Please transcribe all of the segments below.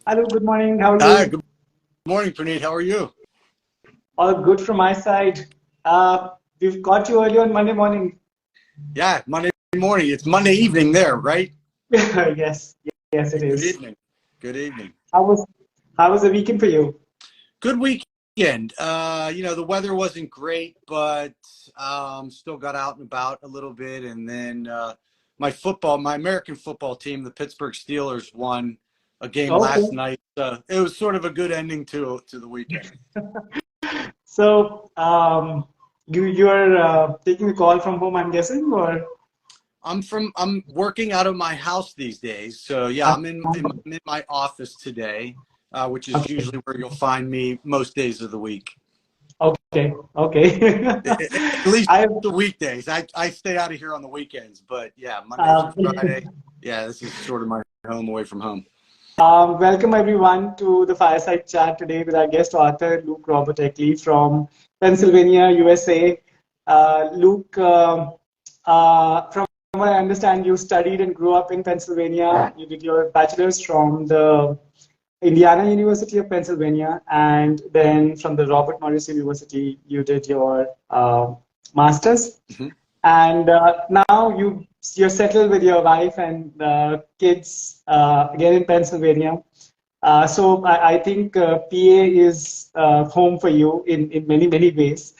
Hello, good morning. How are Hi, you? good morning, Praneet. How are you? All good from my side. We've got you early on Monday morning. Yeah, Monday morning. It's Monday evening there, right? Yes, yes, it Good is. evening. Good evening. How was how was the weekend for you? Good weekend. The weather wasn't great, but still got out and about a little bit. And then my American football team, the Pittsburgh Steelers, won a game last Okay. night. It was sort of a good ending to the weekend. So, you're taking the call from home, I'm guessing, or I'm working out of my house these days. So yeah, I'm in my office today, which is okay, usually where you'll find me most days of the week. okay, okay. At least I the weekdays. I stay out of here on the weekends, but yeah, Monday through um, Friday. Yeah, this is sort of my home away from home. welcome everyone to the fireside chat today with our guest author Luke Robert Eckley from Pennsylvania, USA. Luke, from what I understand, you studied and grew up in Pennsylvania. You did your bachelor's from the Indiana University of Pennsylvania, and then from the Robert Morris University, you did your master's. Mhm. And now you're settled with your wife and kids again in Pennsylvania. So I think PA is home for you in many ways.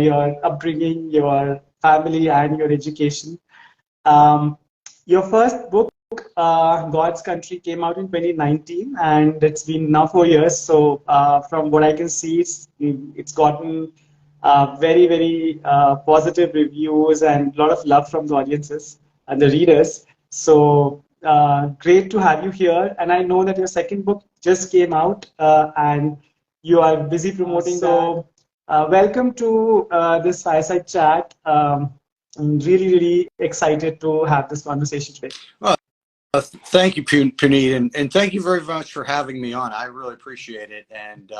Your upbringing, your family, and your education. Um, your first book, God's Country, came out in 2019, and it's been now 4 years. So from what I can see, it's gotten very positive reviews and a lot of love from the audiences and the readers. So great to have you here. And I know that your second book just came out, and you are busy promoting that. So welcome to this fireside chat. I'm really excited to have this conversation today. Well, thank you, Puneet, and thank you very much for having me on. I really appreciate it. And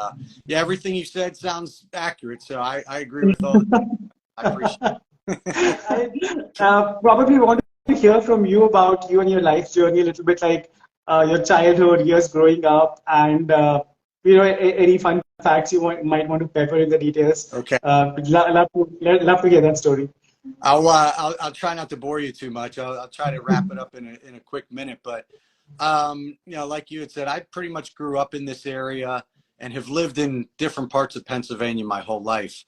yeah, everything you said sounds accurate. So I agree with all. I appreciate it. I probably want to hear from you about you and your life journey a little bit, like your childhood years growing up, and any fun facts you might want to pepper in the details. Okay. Love to hear that story. I'll try not to bore you too much. I'll try to wrap it up in a quick minute. But like you had said, I pretty much grew up in this area and have lived in different parts of Pennsylvania my whole life.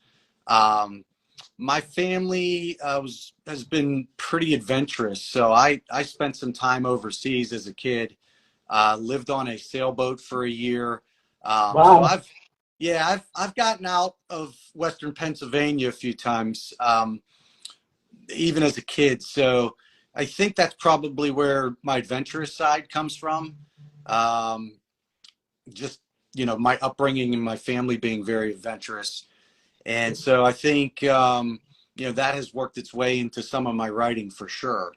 Um, my family has been pretty adventurous, so I spent some time overseas as a kid. Lived on a sailboat for a year. So Wow. I've gotten out of Western Pennsylvania a few times. Even as a kid. So I think that's probably where my adventurous side comes from. Um, just, my upbringing and my family being very adventurous. And so I think, that has worked its way into some of my writing for sure.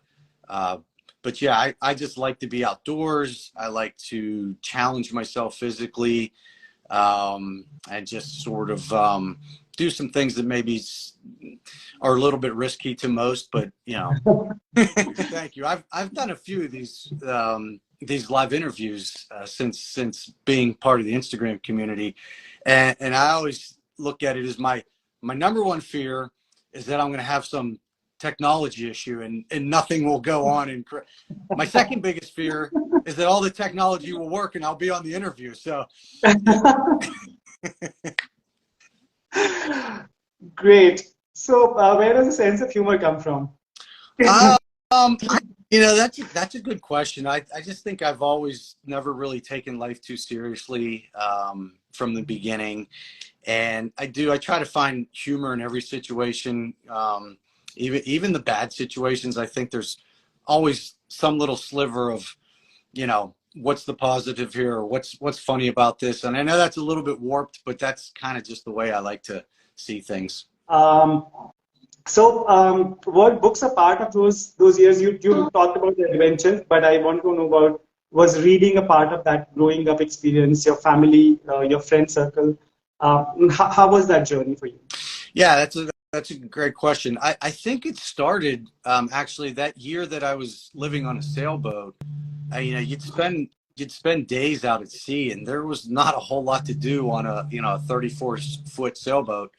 Uh, but yeah, I just like to be outdoors. I like to challenge myself physically, and just sort of do some things that maybe are a little bit risky to most, but thank you. I've done a few of these live interviews since being part of the Instagram community, and I always look at it as my number one fear is that I'm going to have some technology issue and nothing will go on. And my second biggest fear is that all the technology will work and I'll be on the interview. So yeah. Great. So where does the sense of humor come from? Um, that's a good question. I just think I've always never really taken life too seriously from the beginning, and I try to find humor in every situation, even the bad situations. I think there's always some little sliver of what's the positive here, or what's funny about this. And I know that's a little bit warped, but that's kind of just the way I like to see things. Um, So, what books are part of those years? You talked about the adventure, but I want to know about, was reading a part of that growing up experience, your family, your friend circle? How was that journey for you? Yeah, that's a great question. I think it started actually that year that I was living on a sailboat. You'd spend you'd spend days out at sea, and there was not a whole lot to do on a 34-foot sailboat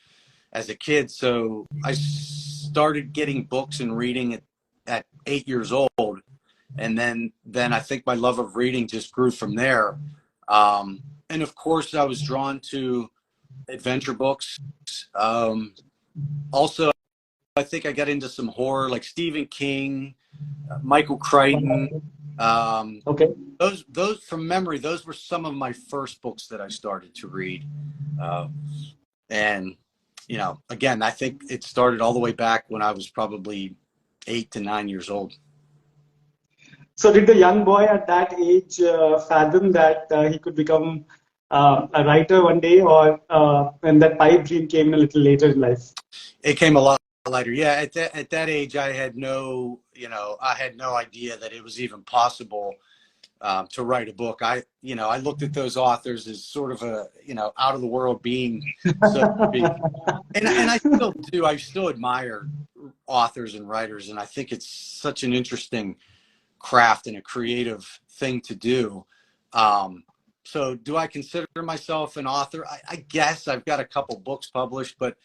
as a kid. So I started getting books and reading at 8 years old, and then I think my love of reading just grew from there. And of course, I was drawn to adventure books. Also, I think I got into some horror, like Stephen King, Michael Crichton. Okay. Those from memory, those were some of my first books that I started to read. And again, I think it started all the way back when I was probably 8 to 9 years old. So did the young boy at that age fathom that he could become a writer one day, or when that pipe dream came a little later in life? It came a lot later. Yeah, at that age, I had no idea that it was even possible to write a book. I looked at those authors as sort of a out of the world being, so to speak. And I still do. I still admire authors and writers, and I think it's such an interesting craft and a creative thing to do. So do I consider myself an author? I guess I've got a couple books published, but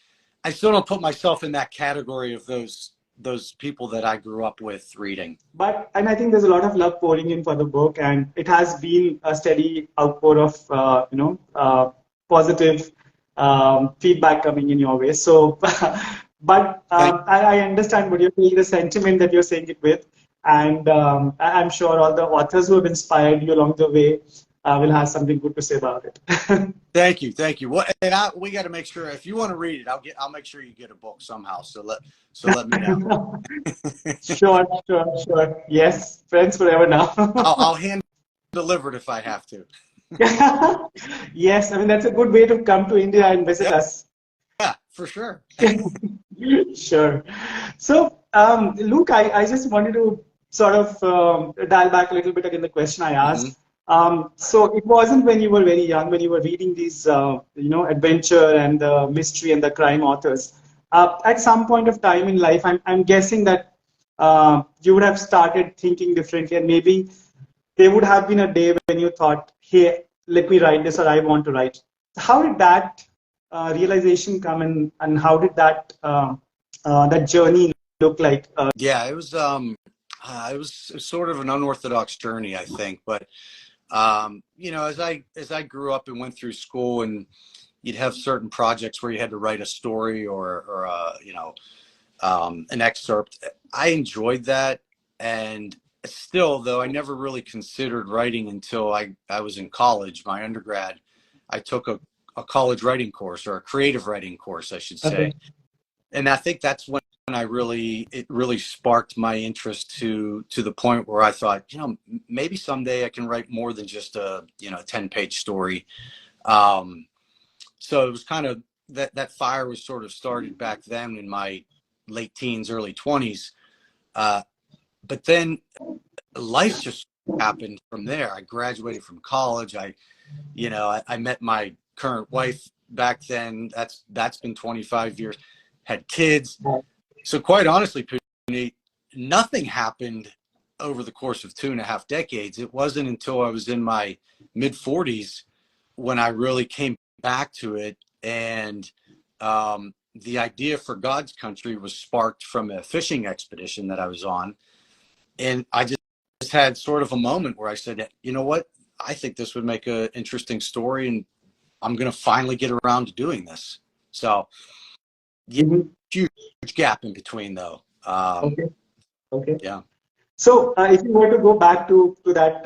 I still don't put myself in that category of those people that I grew up with reading. And I think there's a lot of love pouring in for the book, and it has been a steady outpour of positive feedback coming in your way. So, but I understand what you're saying, the sentiment that you're saying it with, and I'm sure all the authors who have inspired you along the way will have something good to say about it. Thank you. Well, and we got to make sure, if you want to read it, I'll make sure you get a book somehow. So let me know. Sure. Yes, friends forever now. I'll hand deliver it if I have to. Yes, I mean that's a good way to come to India and visit us. Yeah, for sure. Sure. So, Luke, I just wanted to sort of dial back a little bit again the question I asked. Mm-hmm. So it wasn't when you were very young, when you were reading these, adventure and the mystery and the crime authors. At some point of time in life, I'm guessing that you would have started thinking differently, and maybe there would have been a day when you thought, hey, let me write this, or I want to write. How did that realization come in, and how did that that journey look like? Yeah, it was sort of an unorthodox journey, I think, but as I grew up and went through school, and you'd have certain projects where you had to write a story or an excerpt. I enjoyed that, and still, though, I never really considered writing until I was in college, my undergrad. I took a college writing course, or a creative writing course, I should say. Okay. And I think that's when it really sparked my interest to the point where I thought, maybe someday I can write more than just a 10-page story. So it was kind of that fire was sort of started back then in my late teens, early 20s. But then life just happened from there. I graduated from college. I met my current wife back then. That's been 25 years. Had kids. So quite honestly, Puneet, nothing happened over the course of 2.5 decades. It wasn't until I was in my mid-40s when I really came back to it. And the idea for God's Country was sparked from a fishing expedition that I was on. And I just had sort of a moment where I said, you know what? I think this would make an interesting story, and I'm going to finally get around to doing this. So, huge gap in between, though. Okay. Yeah. So, if you were to go back to that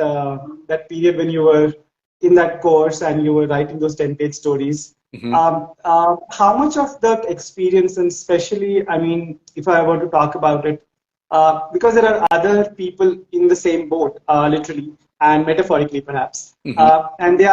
that period when you were in that course and you were writing those 10-page stories, how much of that experience, and especially, I mean, if I were to talk about it, because there are other people in the same boat, literally and metaphorically, perhaps, and they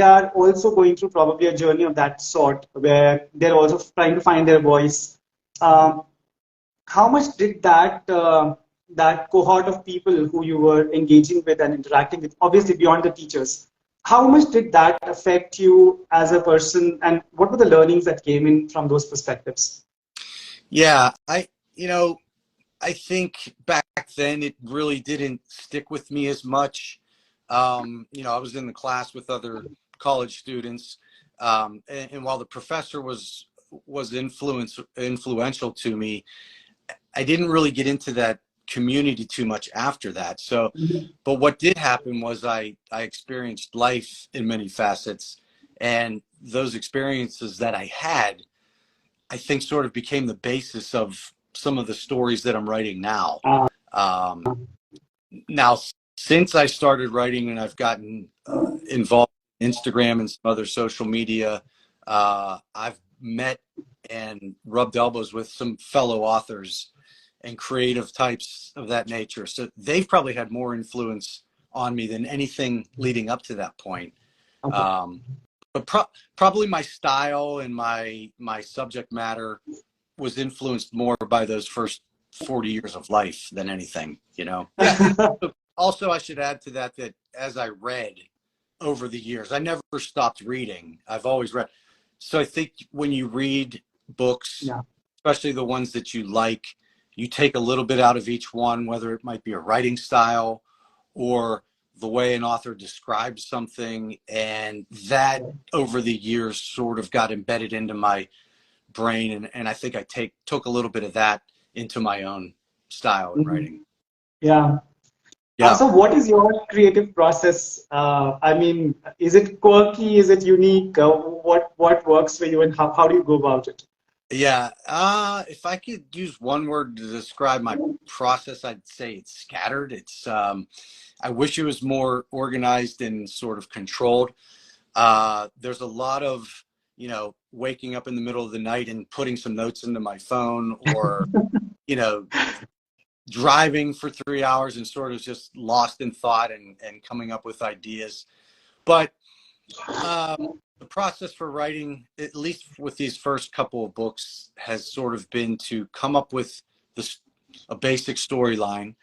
are also going through probably a journey of that sort, where they're also trying to find their voice. How much did that cohort of people who you were engaging with and interacting with, obviously beyond the teachers, how much did that affect you as a person, and what were the learnings that came in from those perspectives? Yeah, I think back then it really didn't stick with me as much. You know, I was in the class with other college students, and while the professor was influential to me, I didn't really get into that community too much after that. So, but what did happen was I experienced life in many facets, and those experiences that I had, I think, sort of became the basis of some of the stories that I'm writing now. Now, since I started writing and I've gotten involved in Instagram and some other social media, I've met and rubbed elbows with some fellow authors and creative types of that nature. So they've probably had more influence on me than anything leading up to that point. But probably my style and my subject matter was influenced more by those first 40 years of life than anything, you know? Yeah. Also, I should add to that as I read over the years, I never stopped reading. I've always read. So I think when you read books, especially the ones that you like, you take a little bit out of each one, whether it might be a writing style or the way an author describes something. And that over the years sort of got embedded into my brain. And I think I took a little bit of that into my own style in writing. Yeah. Yeah. So what is your creative process? I mean, is it quirky? Is it unique? What works for you, and how do you go about it? Yeah. If I could use one word to describe my process, I'd say it's scattered. It's I wish it was more organized and sort of controlled. There's a lot of, you know, waking up in the middle of the night and putting some notes into my phone, or, you know, driving for 3 hours and sort of just lost in thought and coming up with ideas. But the process for writing, at least with these first couple of books, has sort of been to come up with a basic storyline.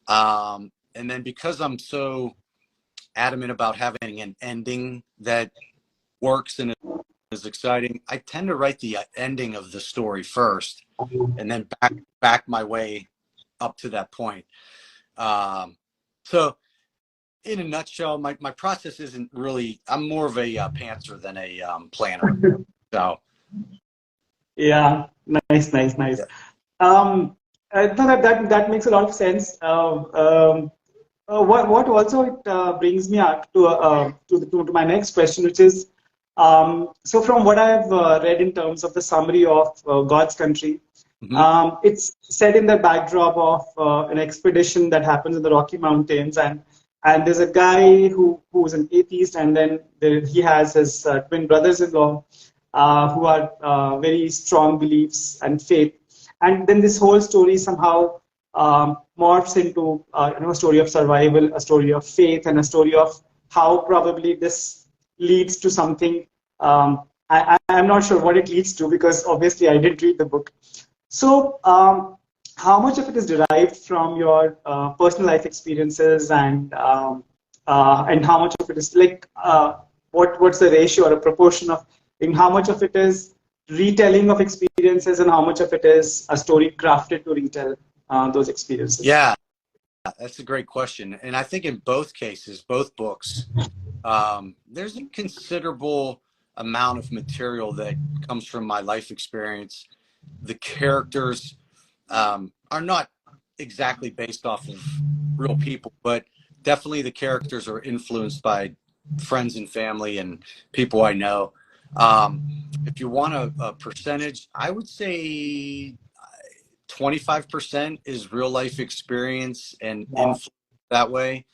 And then because I'm so adamant about having an ending that works and is exciting, I tend to write the ending of the story first and then back my way up to that point. So in a nutshell, my process isn't really, I'm more of a pantser than a planner. So. Yeah, nice. Yeah. No, that makes a lot of sense. What also brings me up to my next question, which is, so from what I've read in terms of the summary of God's Country, it's set in the backdrop of an expedition that happens in the Rocky Mountains, and there's a guy who's an atheist, and then he has his twin brothers-in-law who are very strong beliefs and faith, and then this whole story somehow morphs into a story of survival, a story of faith, and a story of how probably this leads to something. I'm not sure what it leads to, because obviously I didn't read the book. So how much of it is derived from your personal life experiences, and how much of it is like what's the ratio or a proportion of, in how much of it is retelling of experiences and how much of it is a story crafted to retell those experiences? Yeah, that's a great question. And I think in both cases, both books, there's a considerable amount of material that comes from my life experience. The characters are not exactly based off of real people, but definitely the characters are influenced by friends and family and people I know. If you want a percentage, I would say 25% is real life experience and influence that way.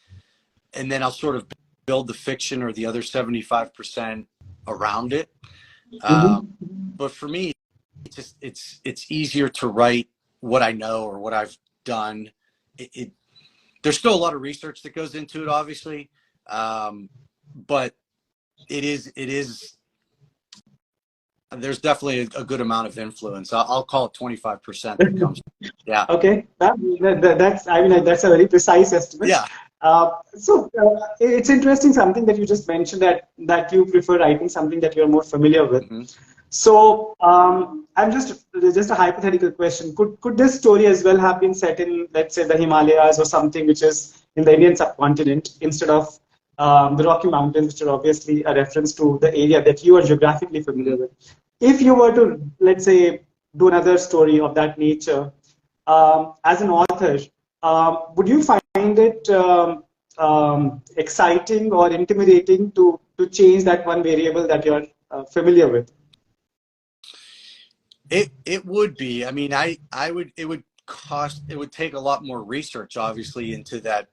And then I'll sort of build the fiction or the other 75% around it. But for me, it's easier to write what I know or what I've done. There's still a lot of research that goes into it, obviously. But it is there's definitely a good amount of influence. I'll call it 25% that comes. Yeah. Okay. That's, I mean, that's a very precise estimate. Yeah. So it's interesting, something that you just mentioned, that you prefer writing something that you're more familiar with. So I'm just a hypothetical question. Could this story as well have been set in, let's say, the Himalayas or something which is in the Indian subcontinent, instead of the Rocky Mountains, which are obviously a reference to the area that you are geographically familiar with. If you were to, let's say, do another story of that nature, as an author, would you find it exciting or intimidating to change that one variable that you're familiar with? It would be. I mean, I would it would take a lot more research, obviously, into that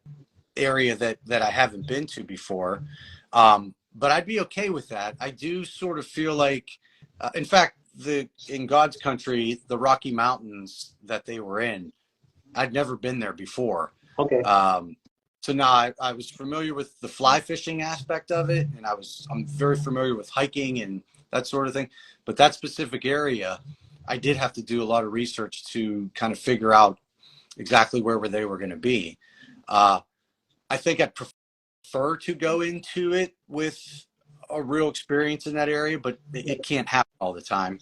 area that I haven't been to before. But I'd be okay with that. I do sort of feel like, in fact, in God's country, the Rocky Mountains that they were in, I'd never been there before. Okay. So now I was familiar with the fly fishing aspect of it, and I'm very familiar with hiking and that sort of thing. But that specific area, I did have to do a lot of research to kind of figure out exactly where they were going to be. I think I'd prefer to go into it with a real experience in that area, but it can't happen all the time.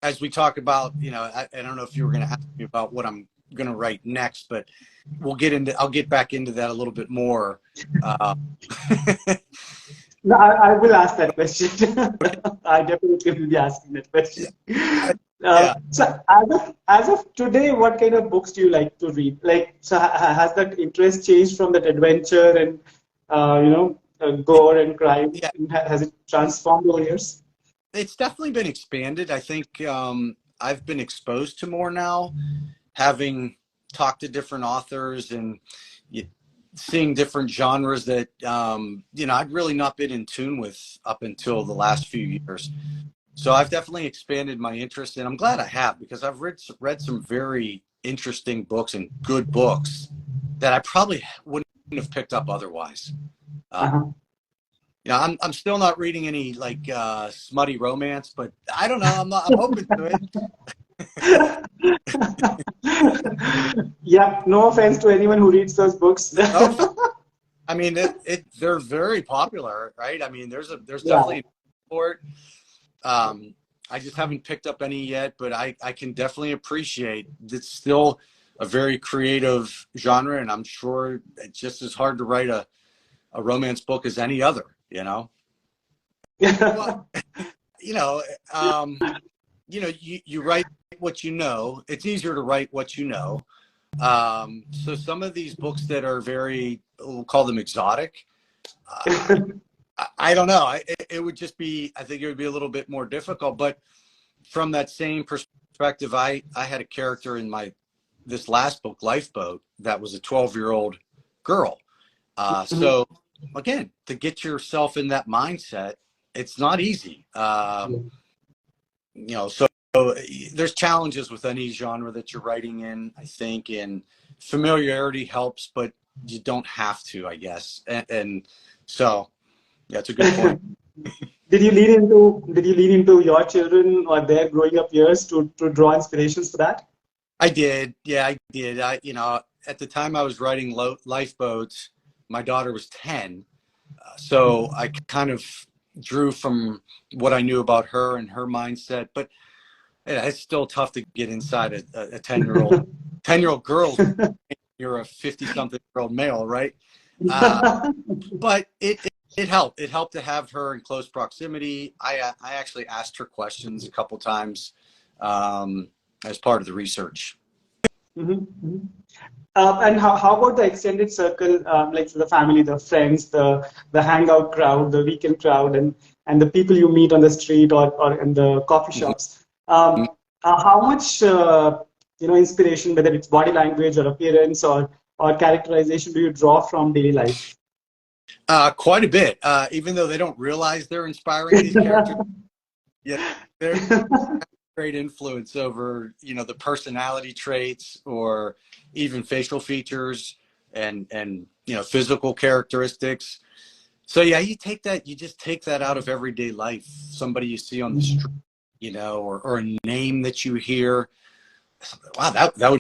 As we talk about, I don't know if you were going to ask me about what I'm going to write next, but I'll get back into that a little bit more. No, I will ask that question. I definitely will be asking that question. So as of today, what kind of books do you like to read? Like, so has that interest changed from that adventure and gore and crime? Yeah. Has it transformed over years? It's definitely been expanded. I think I've been exposed to more now, having talked to different authors and seeing different genres that I'd really not been in tune with up until the last few years. So I've definitely expanded my interest, and I'm glad I have, because I've read some very interesting books and good books that I probably wouldn't have picked up otherwise. I'm still not reading any like smutty romance, but I don't know. I'm open to it. Yeah, no offense to anyone who reads those books. I mean, they're very popular, right? I mean, there's definitely support. I just haven't picked up any yet, but I can definitely appreciate it's still a very creative genre, and I'm sure it's just as hard to write a romance book as any other, Well, you write what you know. It's easier to write what you know. So some of these books that are very, we'll call them exotic, I don't know. It would just be, I think it would be a little bit more difficult. But from that same perspective, I had a character in this last book, Lifeboat, that was a 12-year-old girl. So again, to get yourself in that mindset, it's not easy. So there's challenges with any genre that you're writing in, I think, and familiarity helps, but you don't have to, I guess. And so, yeah, it's a good point. Did you lean into your children or their growing up years to draw inspirations for that? I did. Yeah, I did. At the time I was writing Lifeboats, my daughter was 10. So I kind of drew from what I knew about her and her mindset, but it's still tough to get inside a 10-year-old girl. You're a 50-something-year-old male, right? But it helped. It helped to have her in close proximity. I actually asked her questions a couple times as part of the research. And how about the extended circle, like the family, the friends, the hangout crowd, the weekend crowd, and the people you meet on the street or in the coffee shops? How much inspiration, whether it's body language or appearance or characterization, do you draw from daily life? Quite a bit, even though they don't realize they're inspiring these characters. Yeah, they're great influence over the personality traits or even facial features and physical characteristics. So yeah, you just take that out of everyday life. Somebody you see on the street, or a name that you hear. Wow, that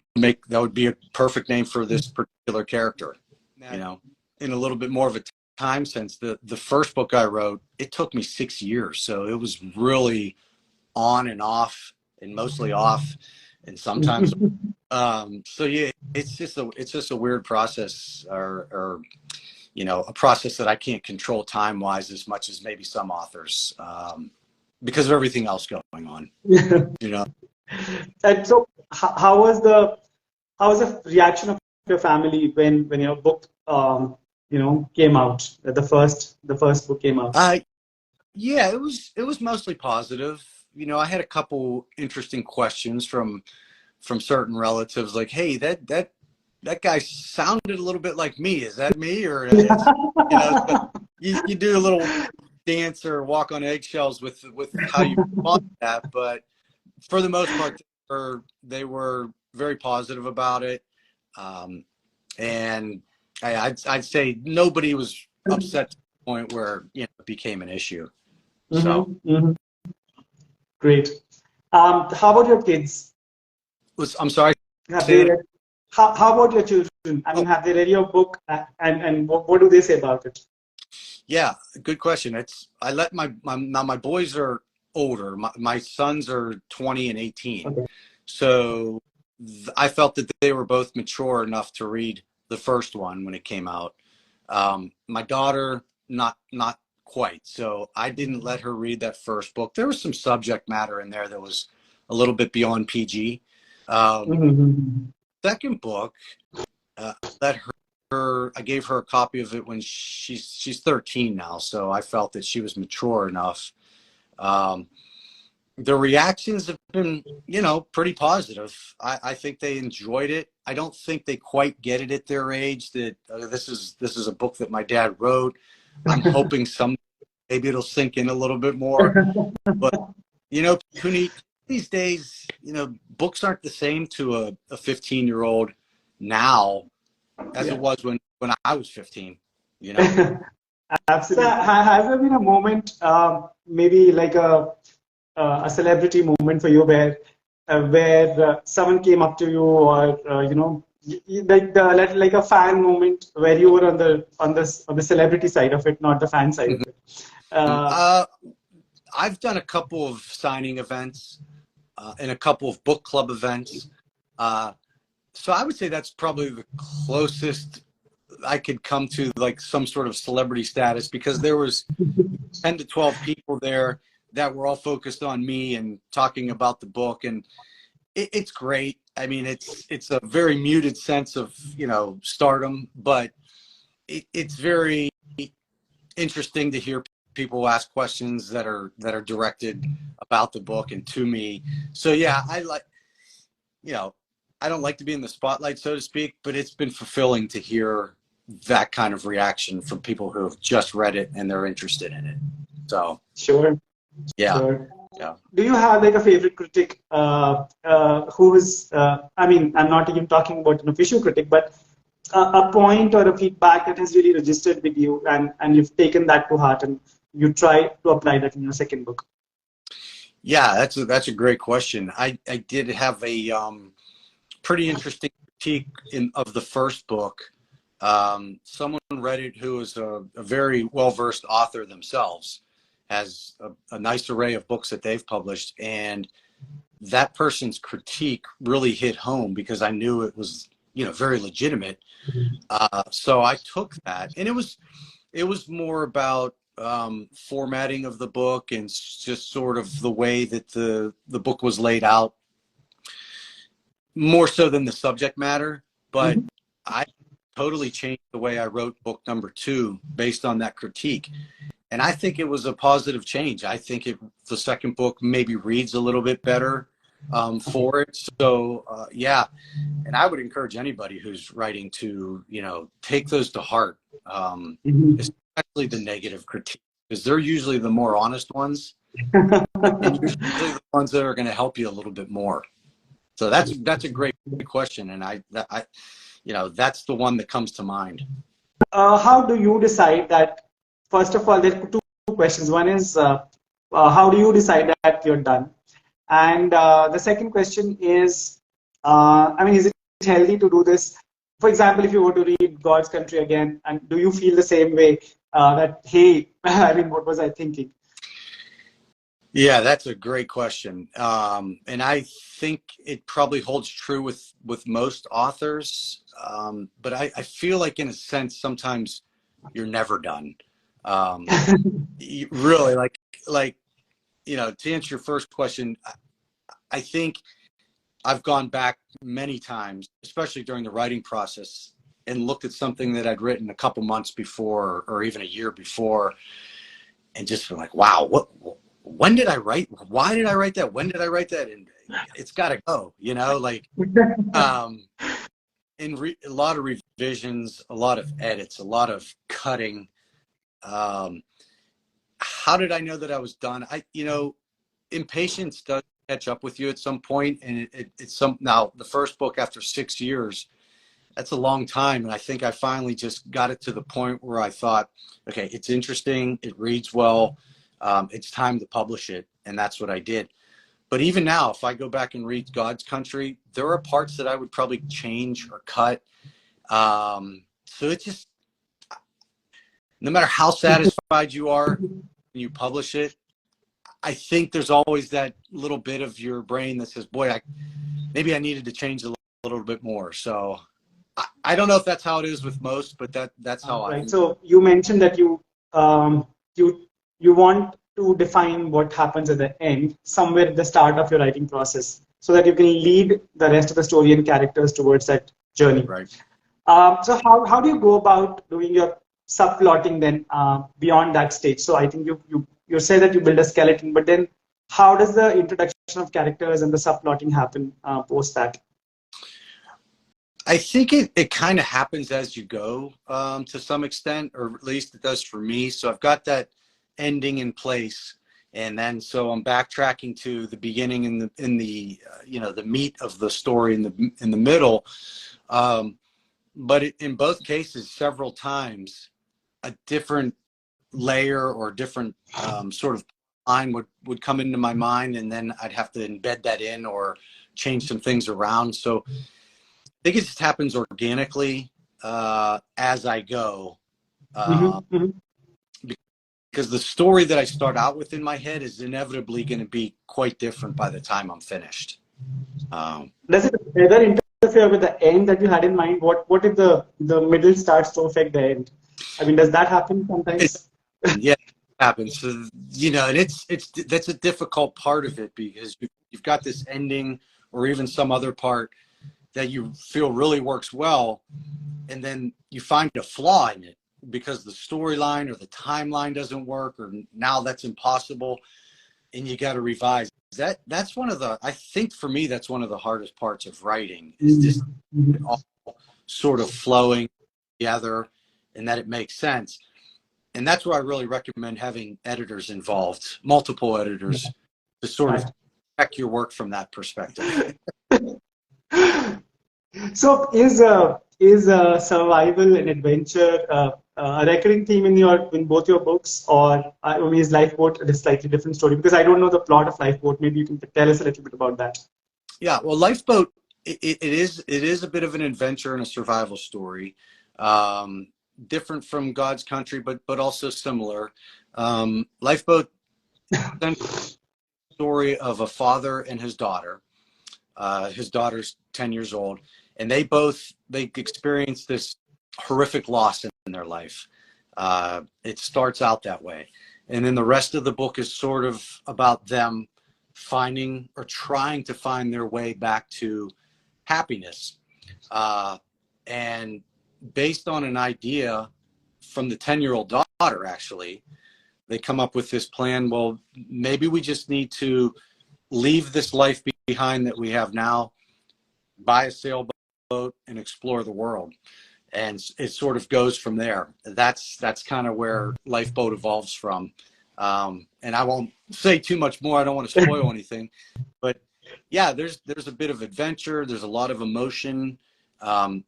would be a perfect name for this particular character. In a little bit more of a time sense, the first book I wrote, it took me 6 years, so it was really on and off, and mostly off, and sometimes So yeah, it's just a weird process, or a process that I can't control time wise as much as maybe some authors, because of everything else going on. You know. And so, how was the reaction of your family when your book came out? The first book came out. Yeah, it was mostly positive. I had a couple interesting questions from certain relatives, like, "Hey, that guy sounded a little bit like me. Is that me?" Or so you do a little dance or walk on eggshells with how you respond to that. But for the most part, they were very positive about it, and I'd say nobody was upset to the point where it became an issue. So, Great. How about your kids? I'm sorry. Have they read, how about your children? I mean, have they read your book, and what do they say about it? Yeah, good question. I let now my boys are older. My sons are 20 and 18. Okay. So I felt that they were both mature enough to read the first one when it came out. My daughter, not quite. So I didn't let her read that first book. There was some subject matter in there that was a little bit beyond PG. Second book, let her. I gave her a copy of it when she's 13 now. So I felt that she was mature enough. The reactions have been, pretty positive. I think they enjoyed it. I don't think they quite get it at their age that this is a book that my dad wrote. I'm hoping maybe it'll sink in a little bit more. But, Puneet, these days, books aren't the same to a 15-year-old now as it was when I was 15, Absolutely. So, has there been a moment, maybe like a celebrity moment for you where someone came up to you, or like a fan moment where you were on the celebrity side of it, not the fan side of it? I've done a couple of signing events and a couple of book club events. So I would say that's probably the closest I could come to like some sort of celebrity status, because there was 10 to 12 people there that were all focused on me and talking about the book. And it's great. I mean, it's a very muted sense of, stardom, but it's very interesting to hear people ask questions that are directed about the book and to me. So yeah, I don't like to be in the spotlight, so to speak, but it's been fulfilling to hear that kind of reaction from people who have just read it and they're interested in it. So sure. Yeah. Sure. Yeah. Do you have like a favorite critic who is, I mean, I'm not even talking about an official critic, but a point or a feedback that has really registered with you, and you've taken that to heart and you try to apply that in your second book? Yeah, that's a great question. I did have a pretty interesting critique of the first book. Someone read it who is a very well-versed author themselves, has a nice array of books that they've published, and that person's critique really hit home because I knew it was, very legitimate. So I took that, and it was more about formatting of the book and just sort of the way that the book was laid out, more so than the subject matter. But I totally changed the way I wrote book number 2 based on that critique. And I think it was a positive change. I think the second book maybe reads a little bit better for it. So, yeah. And I would encourage anybody who's writing to, take those to heart, especially the negative critique, because they're usually the more honest ones and usually the ones that are going to help you a little bit more. So that's a great question. And I that's the one that comes to mind. How do you decide that? First of all, there are two questions. One is, how do you decide that you're done? And the second question is, I mean, is it healthy to do this? For example, if you were to read God's Country again, and do you feel the same way that, hey, I mean, what was I thinking? Yeah, that's a great question. And I think it probably holds true with most authors. But I feel like in a sense, sometimes you're never done. Um, really, like, to answer your first question, I think I've gone back many times, especially during the writing process, and looked at something that I'd written a couple months before or even a year before, and just been like, wow, when did I write? Why did I write that? When did I write that? And it's got to go, um, a lot of revisions, a lot of edits, a lot of cutting. Um, how did I know that I was done? Impatience does catch up with you at some point, and now the first book after 6 years, that's a long time, and I think I finally just got it to the point where I thought, okay, it's interesting, it reads well, it's time to publish it, and that's what I did. But even now, if I go back and read God's Country, there are parts that I would probably change or cut. So it's just, no matter how satisfied you are when you publish it, I think there's always that little bit of your brain that says, boy, maybe I needed to change a little bit more. So I don't know if that's how it is with most, but that's how I. Right. So you mentioned that you want to define what happens at the end, somewhere at the start of your writing process, so that you can lead the rest of the story and characters towards that journey. Right. So how do you go about doing your subplotting then beyond that stage? So I think you say that you build a skeleton, but then how does the introduction of characters and the subplotting happen post that? I think it kind of happens as you go, to some extent, or at least it does for me. So I've got that ending in place, and then so I'm backtracking to the beginning in the the meat of the story in the middle. But in both cases, several times, a different layer or different sort of line would come into my mind, and then I'd have to embed that in or change some things around. So I think it just happens organically as I go, because the story that I start out with in my head is inevitably going to be quite different by the time I'm finished. Does it ever interfere with the end that you had in mind? What if the middle starts to affect the end? I mean, does that happen sometimes? Yeah, it happens. So, and that's a difficult part of it, because you've got this ending or even some other part that you feel really works well, and then you find a flaw in it because the storyline or the timeline doesn't work, or now that's impossible, and you got to revise. That's I think for me, that's one of the hardest parts of writing, is just it all sort of flowing together and that it makes sense. And that's where I really recommend having editors involved, multiple editors, to sort of check your work from that perspective. So is survival and adventure a recurring theme in both your books, or is Lifeboat a slightly different story? Because I don't know the plot of Lifeboat. Maybe you can tell us a little bit about that. Yeah, well, Lifeboat, it is a bit of an adventure and a survival story, different from God's Country, but also similar. Lifeboat, story of a father and his daughter. His daughter's 10 years old, and they experience this horrific loss in their life. It starts out that way, and then the rest of the book is sort of about them finding or trying to find their way back to happiness, and based on an idea from the 10-year-old daughter, actually, they come up with this plan. Well, maybe we just need to leave this life behind that we have now, buy a sailboat, and explore the world. And it sort of goes from there. That's kind of where Lifeboat evolves from. And I won't say too much more. I don't want to spoil anything. But yeah, there's a bit of adventure. There's a lot of emotion, and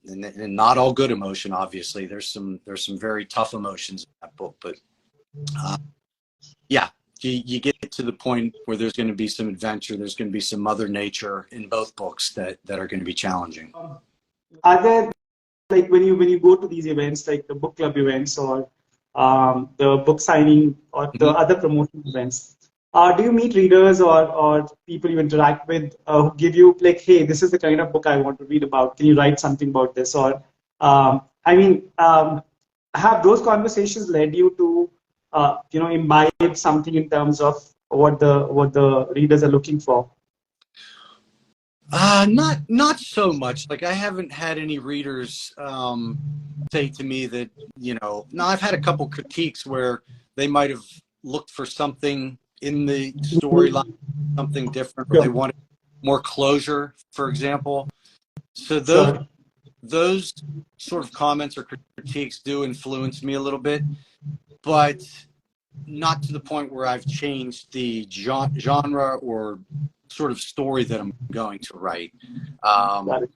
not all good emotion, obviously. There's some very tough emotions in that book. But yeah, you get to the point where there's going to be some adventure. There's going to be some Mother Nature in both books that are going to be challenging. Are there, like, when you go to these events, like the book club events or the book signing or the other promotion events, Do you meet readers or people you interact with who give you like, hey, this is the kind of book I want to read about. Can you write something about this? Or, I mean, have those conversations led you to, imbibe something in terms of what the readers are looking for? Not so much. Like I haven't had any readers say to me that, no, I've had a couple critiques where they might have looked for something in the storyline, something different, or they Sure. wanted more closure, for example. So Sure. those sort of comments or critiques do influence me a little bit, but not to the point where I've changed the genre or sort of story that I'm going to write. Got it.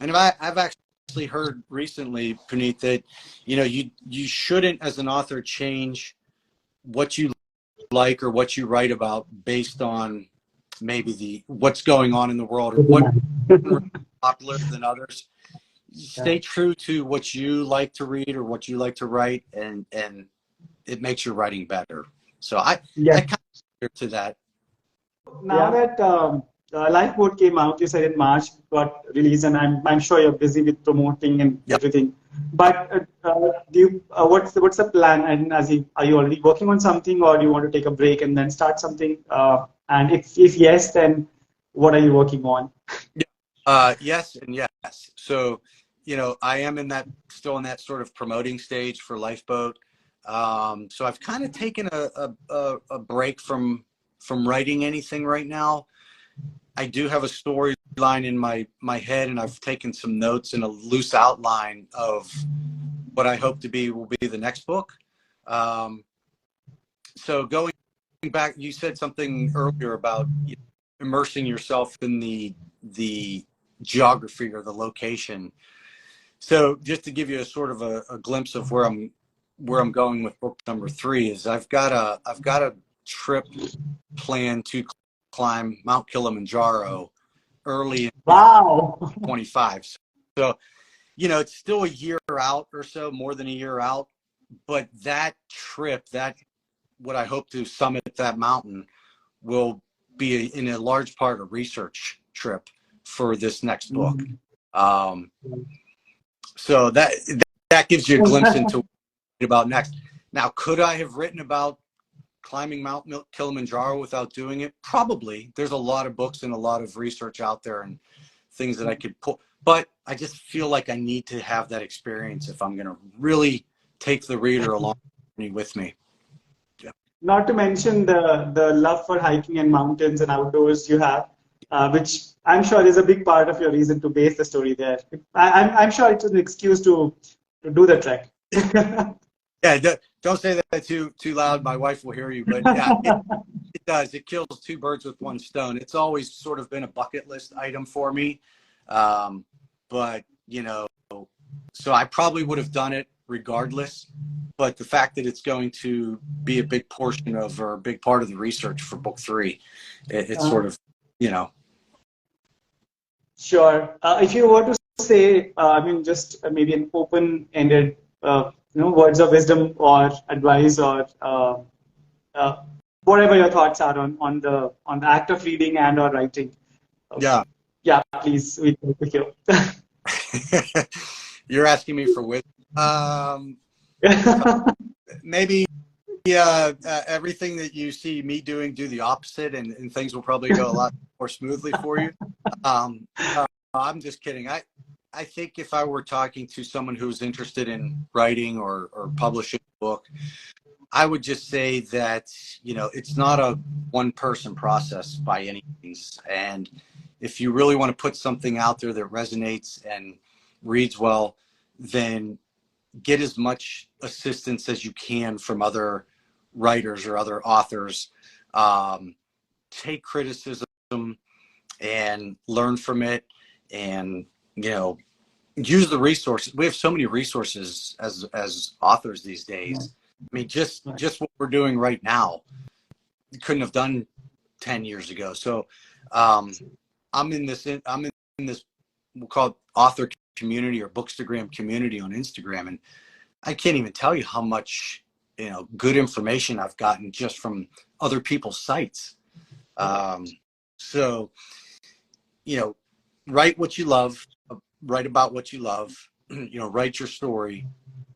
And I've actually heard recently, Puneet, that you shouldn't, as an author, change what you like or what you write about based on maybe what's going on in the world or what is popular than others. Stay true to what you like to read or what you like to write, and it makes your writing better. So I Yes. kind of adhere to that. Now that Lifeboat came out, you said in March got released, and I'm sure you're busy with promoting and Yep. everything. But do you what's the plan? And are you already working on something, or do you want to take a break and then start something? And if yes, then what are you working on? Yes and yes. So, I am still in that sort of promoting stage for Lifeboat. So I've kind of taken a break from writing anything right now. I do have a storyline in my head, and I've taken some notes and a loose outline of what I hope will be the next book. So going back, you said something earlier about immersing yourself in the geography or the location. So just to give you a sort of a glimpse of where I'm going with book number 3 is I've got a trip planned to climb Mount Kilimanjaro early in Wow. 25. So, it's still a year out or so, more than a year out, but that trip, what I hope to summit that mountain, will be in a large part a research trip for this next book. So that gives you a glimpse into what about next. Now, could I have written about climbing Mount Kilimanjaro without doing it? Probably. There's a lot of books and a lot of research out there and things that I could pull, but I just feel like I need to have that experience if I'm going to really take the reader along with me. Yeah. Not to mention the love for hiking and mountains and outdoors you have, which I'm sure is a big part of your reason to base the story there. I'm sure it's an excuse to do the trek. Yeah, don't say that too loud. My wife will hear you, but yeah, it does. It kills two birds with one stone. It's always sort of been a bucket list item for me. But, so I probably would have done it regardless. But the fact that it's going to be a big portion of, or a big part of the research for book 3, it's sort of, Sure. If you were to say, just maybe an open-ended, words of wisdom or advice or whatever your thoughts are on the act of reading and or writing. Yeah. Yeah, please, we thank you. You're asking me for wisdom. Maybe everything that you see me doing, do the opposite, and things will probably go a lot more smoothly for you. I'm just kidding. I think if I were talking to someone who's interested in writing or publishing a book, I would just say that, it's not a one-person process by any means. And if you really want to put something out there that resonates and reads well, then get as much assistance as you can from other writers or other authors. Take criticism and learn from it, and use the resources. We have so many resources as authors these days. I mean, just what we're doing right now, you couldn't have done 10 years ago. So I'm in this we'll call it author community or Bookstagram community on Instagram, and I can't even tell you how much good information I've gotten just from other people's sites. So, you know, write what you love, write about what you love, you know, write your story,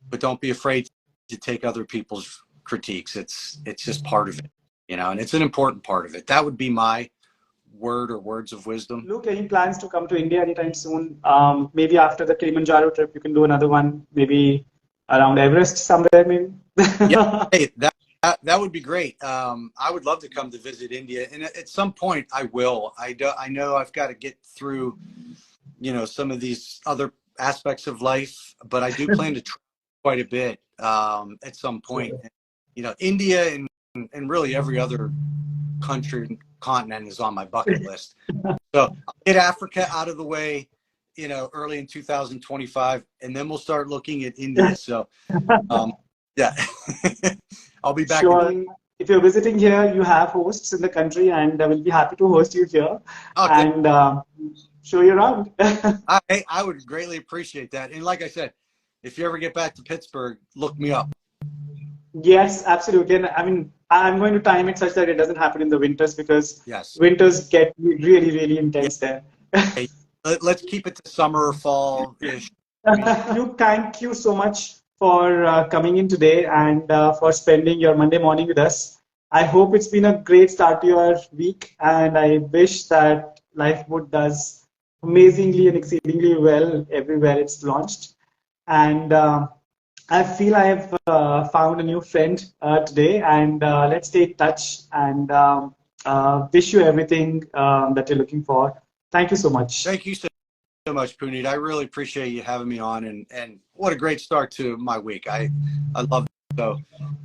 but don't be afraid to take other people's critiques. It's just part of it, you know, and it's an important part of it. That would be my word or words of wisdom. Luke, any plans to come to India anytime soon? Maybe after the Kilimanjaro trip, you can do another one, maybe around Everest somewhere, maybe. Yeah, hey, that would be great. I would love to come to visit India, and at some point I will. I know I've got to get through, you know, some of these other aspects of life, but I do plan to travel quite a bit at some point. You know, India and really every other country continent is on my bucket list. So I'll get Africa out of the way, you know, early in 2025, and then we'll start looking at India. So yeah, I'll be back. Sure. If you're visiting here, you have hosts in the country, and I will be happy to host you here and show you around. I would greatly appreciate that. And like I said, if you ever get back to Pittsburgh, look me up. Yes, absolutely. And I mean, I'm going to time it such that it doesn't happen in the winters, because winters get really, really intense there. Hey, let's keep it to summer or fall-ish. Luke, thank you so much for coming in today and for spending your Monday morning with us. I hope it's been a great start to your week, and I wish that Lifeboat does amazingly and exceedingly well everywhere it's launched. And I feel I have found a new friend today, and let's stay in touch, and wish you everything that you're looking for. Thank you so much. Thank you so much, Puneet. I really appreciate you having me on, and what a great start to my week. I love it. So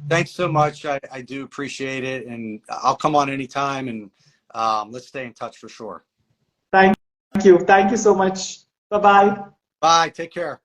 thanks so much. I do appreciate it, and I'll come on anytime, and let's stay in touch for sure. Thank you. Thank you so much. Bye-bye. Bye. Take care.